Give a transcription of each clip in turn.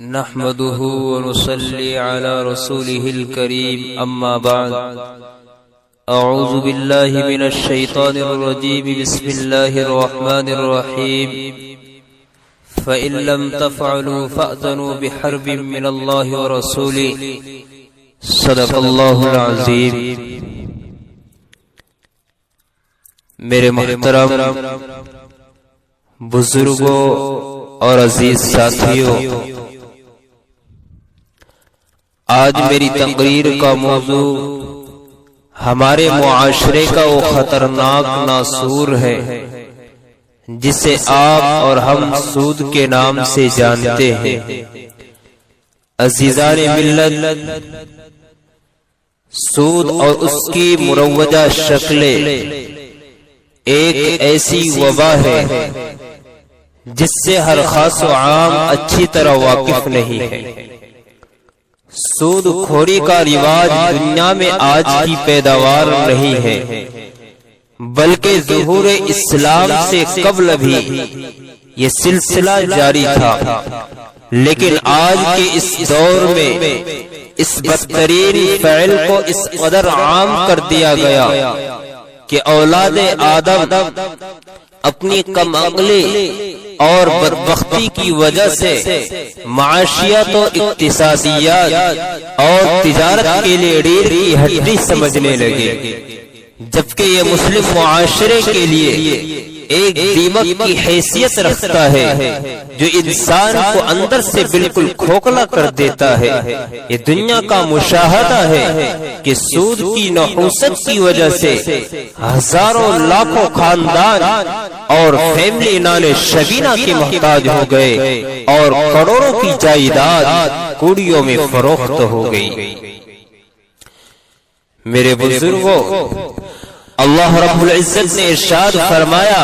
نحمده ونصلي على رسوله الكريم أما بعد أعوذ بالله من الشيطان الرجيم بسم الله الرحمن الرحيم فإن لم تفعلوا فأذنوا بحرب من الله ورسوله صدق الله العظيم۔ میرے محترم بزرگوں اور عزیز ساتھیوں، آج میری تقریر کا موضوع ہمارے معاشرے کا وہ خطرناک ناسور ہے جسے آپ اور ہم سود کے نام سے جانتے ہیں۔ عزیزان ملت، سود اور اس کی مروجہ شکلیں ایک ایسی وبا ہے جس سے ہر خاص و عام اچھی طرح واقف نہیں ہے۔ سود خوری کا رواج دنیا میں آج کی پیداوار نہیں ہے، بلکہ ظہور اسلام سے قبل بھی یہ سلسلہ جاری تھا، لیکن آج کے اس دور میں اس بدترین فعل کو اس قدر عام کر دیا گیا کہ اولاد آدم اپنی کم عقلی اور بدبختی کی وجہ سے معاشیت و اقتصادیات اور تجارت کے لیے ریڑھ کی ہڈی سمجھنے لگے، جبکہ یہ مسلم معاشرے کے لیے ایک دیمک کی حیثیت رکھتا ہے جو انسان کو اندر سے بالکل کھوکھلا کر دیتا ہے۔ یہ دنیا کا مشاہدہ ہے کہ سود کی نحوست کی وجہ سے ہزاروں لاکھوں خاندان اور فیملی نانے شبینہ کے محتاج ہو گئے اور کروڑوں کی جائیداد کوڑیوں میں فروخت ہو گئی۔ میرے بزرگوں، اللہ رب العزت نے ارشاد فرمایا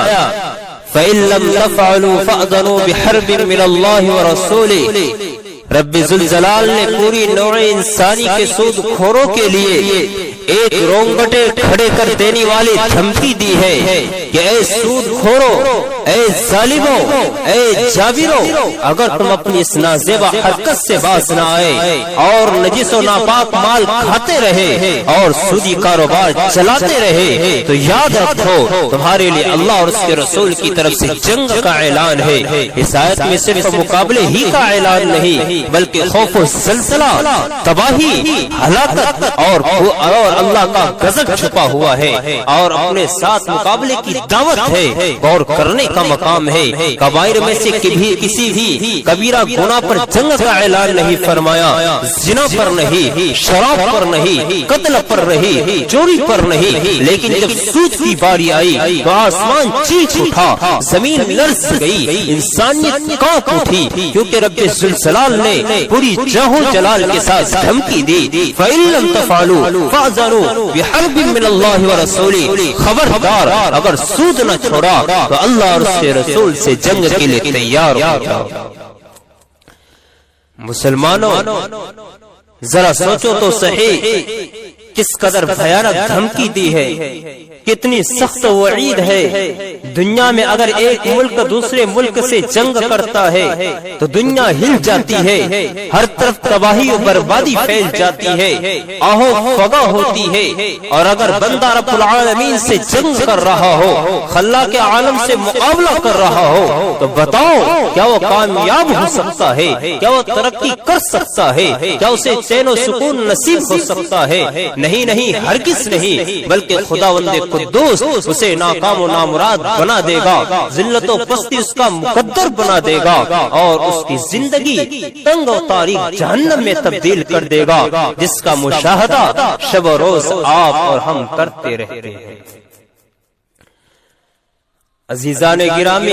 فَإِن لَّمْ تَفْعَلُوا فَأْذَنُوا بِحَرْبٍ مِّنَ اللَّهِ وَرَسُولِهِ۔ رب ذوالجلال نے پوری نوع انسانی کے سود خوروں کے لیے ایک رونگٹے کھڑے کر دینے والی دھمکی دی ہے کہ اے سود خورو، اے ظالمو، اے جابرو، اگر تم اپنی اس نازیبا حرکت سے باز نہ آئے اور نجس و ناپاک مال کھاتے رہے اور سودی کاروبار چلاتے رہے تو یاد رکھو تمہارے لیے اللہ اور اس کے رسول کی طرف سے جنگ کا اعلان ہے۔ اس آیت میں صرف مقابلے ہی کا اعلان نہیں بلکہ خوف و زلزلہ، تباہی، ہلاکت اور اللہ کا غضب چھپا ہوا ہے اور اپنے ساتھ مقابلے کی دعوت ہے۔ غور کرنے کا مقام ہے، کبائر میں سے کسی بھی کبیرہ گناہ پر جنگ کا اعلان نہیں فرمایا، زنا پر نہیں، شراب پر نہیں، قتل پر نہیں، چوری پر نہیں، لیکن جب سود کی باری آئی تو آسمان چیخ اٹھا، زمین لرز گئی، انسانیت کانپ اٹھی، کیونکہ رب ذوالجلال نے پوری جاہ و جلال کے ساتھ دھمکی دی فَإِن لَّمْ تَفْعَلُوا فَأْذَنُوا بِحَرْبٍ مِّنَ اللَّهِ وَرَسُولِهِ۔ خبردار، اگر سود نہ چھوڑا تو اللہ اور اس کے رسول سے جنگ کے لیے تیار ہو جاؤ۔ مسلمانوں، ذرا سوچو تو صحیح کس قدر بھیانک دھمکی دی ہے، کتنی سخت وعید ہے۔ دنیا میں اگر ایک ملک دوسرے ملک سے جنگ کرتا ہے تو دنیا ہل جاتی ہے، ہر طرف تباہی و بربادی پھیل جاتی ہے، آہو فغا ہوتی ہے، اور اگر بندہ رب العالمین سے جنگ کر رہا ہو، خلاق عالم سے مقابلہ کر رہا ہو تو بتاؤ کیا وہ کامیاب ہو سکتا ہے؟ کیا وہ ترقی کر سکتا ہے؟ کیا اسے چین و سکون نصیب ہو سکتا ہے؟ نہیں، ہرگز نہیں، بلکہ خداوند قدوس اسے ناکام و نامراد بنا دے گا، ذلت و پستی اس کا مقدر بنا دے گا اور اس کی زندگی تنگ و تاریک جہنم میں تبدیل کر دے گا، جس کا مشاہدہ شب و روز آپ اور ہم کرتے رہتے ہیں۔ عزیزان گرامی،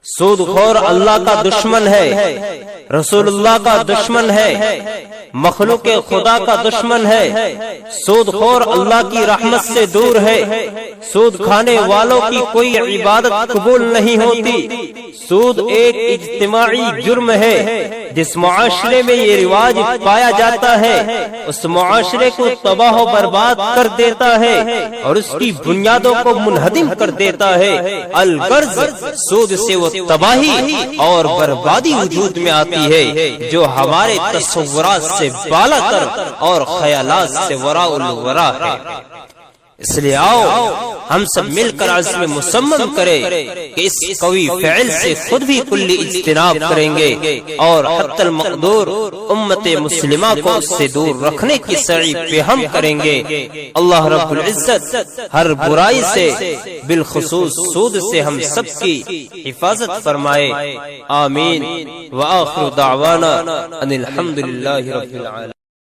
سود خور اللہ کا دشمن ہے، رسول اللہ کا دشمن ہے، مخلوق خدا کا دشمن ہے۔ سود خور اللہ کی رحمت سے دور ہے، سود کھانے والوں کی کوئی عبادت قبول نہیں ہوتی۔ سود ایک اجتماعی جرم ہے جس معاشرے میں یہ رواج پایا جاتا ہے اس معاشرے کو تباہ و برباد کر دیتا ہے اور اس کی بنیادوں کو منہدم کر دیتا ہے۔ الغرض سود سے وہ تباہی اور بربادی وجود میں آتی ہے جو ہمارے تصورات سے بالا تر اور خیالات سے وراء الورا ہے۔ اس لیے آؤ ہم سب مل کر عزم مصمم کریں کہ اس قوی فعل سے خود بھی کلی اجتناب کریں گے اور حتی المقدور امت مسلمہ کو اس سے دور رکھنے کی سعی پہ ہم کریں گے۔ اللہ رب العزت ہر برائی سے بالخصوص سود سے ہم سب کی حفاظت فرمائے، آمین۔ وآخر دعوانا ان الحمدللہ رب العالمین۔